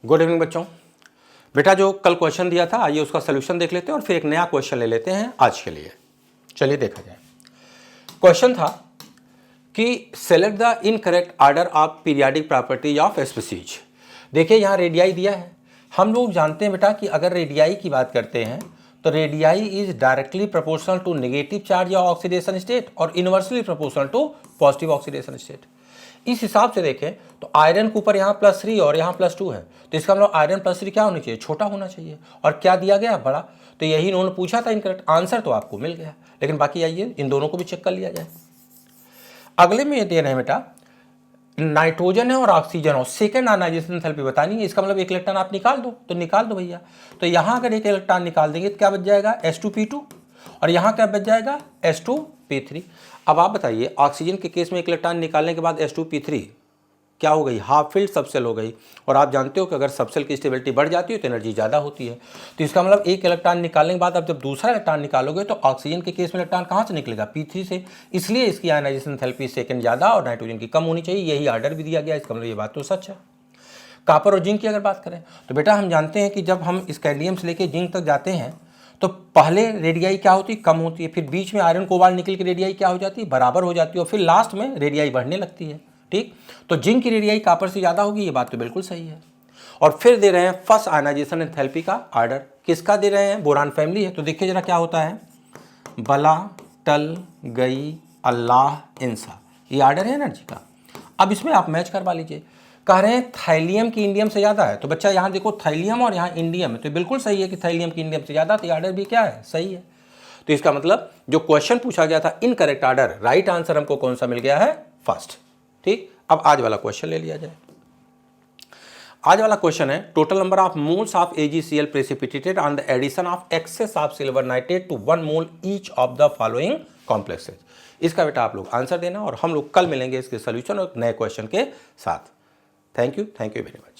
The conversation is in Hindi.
गुड इवनिंग बच्चों। बेटा जो कल क्वेश्चन दिया था आइए उसका सोल्यूशन देख लेते हैं और फिर एक नया क्वेश्चन ले लेते हैं आज के लिए। चलिए देखा जाए। क्वेश्चन था कि select the incorrect order of periodic property of species. देखिए यहाँ रेडियाई दिया है। हम लोग जानते हैं बेटा कि अगर रेडियाई की बात करते हैं तो radii is directly proportional to negative charge या ऑक्सीडेशन स्टेट और inversely proportional to positive oxidation state. इस हिसाब से देखें तो आयरन के ऊपर यहाँ +3 और यहाँ +2 है, तो इसका मतलब आयरन +3 क्या होनी चाहिए, छोटा होना चाहिए। और क्या दिया गया, बड़ा। तो यही इन्होंने पूछा था, इनकरेक्ट आंसर तो आपको मिल गया। लेकिन बाकी आइए इन दोनों को भी चेक कर लिया जाए। अगले में ये दे रहे हैं बेटा नाइट्रोजन है और ऑक्सीजन और सेकेंड आयनाइजेशन एंथैल्पी बतानी है। इसका मतलब एक इलेक्ट्रॉन आप निकाल दो, तो निकाल दो भैया। तो यहाँ अगर एक इलेक्ट्रॉन निकाल देंगे तो क्या बच जाएगा, H2P2 और यहाँ क्या बच जाएगा, H2P3। अब आप बताइए ऑक्सीजन के केस में एक इलेक्ट्रॉन निकालने के बाद H2P3 क्या हो गई, हाफ फिल्ड सबसेल हो गई। और आप जानते हो कि अगर सबसेल की स्टेबिलिटी बढ़ जाती है तो एनर्जी ज़्यादा होती है। तो इसका मतलब एक इलेक्ट्रॉन निकालने के बाद अब जब दूसरा इलेक्ट्रॉन निकालोगे तो ऑक्सीजन के केस में इलेक्ट्रॉन कहाँ से निकलेगा, P3 से। इसलिए इसकी आयनाइजेशन एंथैल्पी सेकंड ज़्यादा और नाइट्रोजन की कम होनी चाहिए। यही ऑर्डर भी दिया गया। इसका मतलब ये बात तो सच है। कॉपर और जिंक की अगर बात करें तो बेटा हम जानते हैं कि जब हम स्कैंडियम से लेकर जिंक तक जाते हैं तो पहले रेडियाई क्या होती है, कम होती है। फिर बीच में आयरन कोबाल्ट निकल की रेडियाई क्या हो जाती है, बराबर हो जाती है। और फिर लास्ट में रेडियाई बढ़ने लगती है। ठीक, तो जिंक की रेडियाई कॉपर से ज़्यादा होगी, ये बात तो बिल्कुल सही है। और फिर दे रहे हैं फर्स्ट आयनाइजेशन एंथैल्पी का ऑर्डर। किसका दे रहे हैं, बोरान फैमिली है। तो देखिए जरा क्या होता है, बला, टल, गई, अल्लाह, इंसा, ये ऑर्डर है एनर्जी का। अब इसमें आप मैच करवा लीजिए। कह रहे हैं थाइलियम की इंडियम से ज़्यादा है, तो बच्चा यहाँ देखो थाइलियम और यहाँ इंडियम है, तो बिल्कुल सही है कि थाइलियम की इंडियम से ज़्यादा, तो ऑर्डर भी क्या है, सही है। तो इसका मतलब जो क्वेश्चन पूछा गया था इनकरेक्ट ऑर्डर, राइट आंसर हमको कौन सा मिल गया है, फर्स्ट। ठीक, अब आज वाला क्वेश्चन ले लिया जाए। आज वाला क्वेश्चन है total number of moles of AgCl precipitated on the addition of excess of silver nitrate to 1 mole each of the following complexes. इसका बेटा आप लोग आंसर देना और हम लोग कल मिलेंगे इसके सोल्यूशन और नए क्वेश्चन के साथ। Thank you very much.